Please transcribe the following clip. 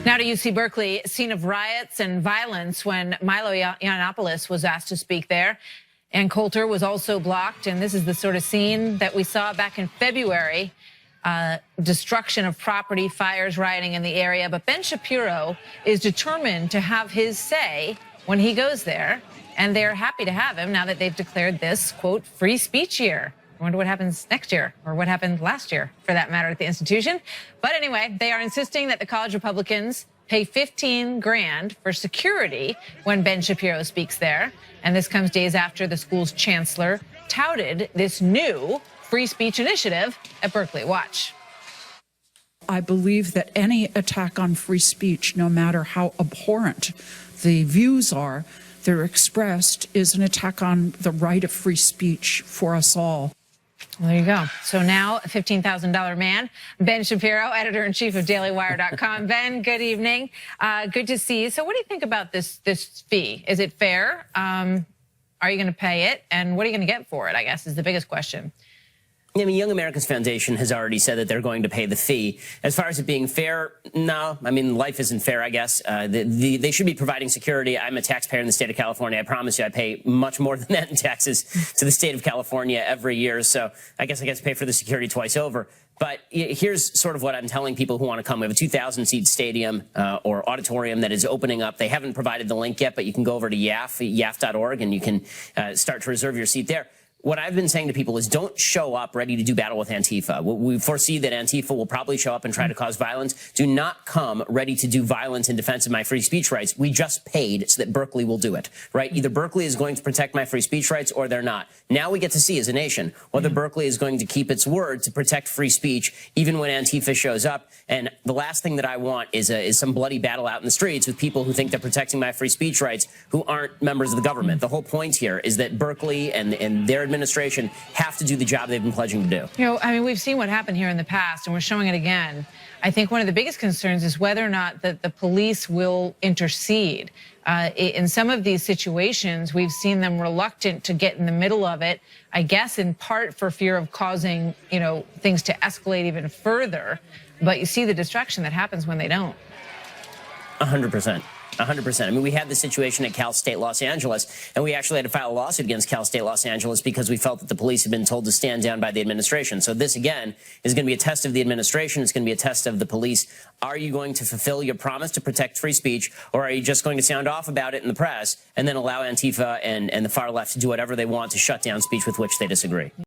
Now to UC Berkeley, scene of riots and violence when Milo Yiannopoulos was asked to speak there. Ann Coulter was also blocked, and this is the sort of scene that we saw back in February. Destruction of property, fires, rioting in the area. But Ben Shapiro is determined to have his say when he goes there, and they're happy to have him now that they've declared this, quote, free speech year. I wonder what happens next year, or what happened last year, for that matter, at the institution. But anyway, they are insisting that the college Republicans pay $15 grand for security when Ben Shapiro speaks there. And this comes days after the school's chancellor touted this new free speech initiative at Berkeley. Watch. I believe that any attack on free speech, no matter how abhorrent the views are, they're expressed, is an attack on the right of free speech for us all. Well, there you go. So now a $15,000 man, Ben Shapiro, editor-in-chief of dailywire.com. Ben, good evening. Good to see you. So what do you think about this fee? Is it fair? Are you going to pay it? And what are you going to get for it, I guess, is the biggest question. I mean, Young America's Foundation has already said that they're going to pay the fee. As far as it being fair, no. I mean, life isn't fair, I guess. They should be providing security. I'm a taxpayer in the state of California. I promise you I pay much more than that in taxes to the state of California every year. So I guess I get to pay for the security twice over. But here's sort of what I'm telling people who want to come. We have a 2,000-seat stadium or auditorium that is opening up. They haven't provided the link yet, but you can go over to yaf.org, and you can start to reserve your seat there. What I've been saying to people is don't show up ready to do battle with Antifa. We foresee that Antifa will probably show up and try to cause violence. Do not come ready to do violence in defense of my free speech rights. We just paid so that Berkeley will do it, right? Either Berkeley is going to protect my free speech rights or they're not. Now we get to see as a nation whether Berkeley is going to keep its word to protect free speech even when Antifa shows up. And the last thing that I want is some bloody battle out in the streets with people who think they're protecting my free speech rights who aren't members of the government. The whole point here is that Berkeley and their administration have to do the job they've been pledging to do. You know, I mean, we've seen what happened here in the past, and we're showing it again. I think one of the biggest concerns is whether or not the police will intercede. In some of these situations, we've seen them reluctant to get in the middle of it, I guess in part for fear of causing, you know, things to escalate even further. But you see the distraction that happens when they don't. 100%. 100%. I mean, we had the situation at Cal State Los Angeles, and we actually had to file a lawsuit against Cal State Los Angeles because we felt that the police had been told to stand down by the administration. So this, again, is going to be a test of the administration. It's going to be a test of the police. Are you going to fulfill your promise to protect free speech, or are you just going to sound off about it in the press and then allow Antifa and the far left to do whatever they want to shut down speech with which they disagree?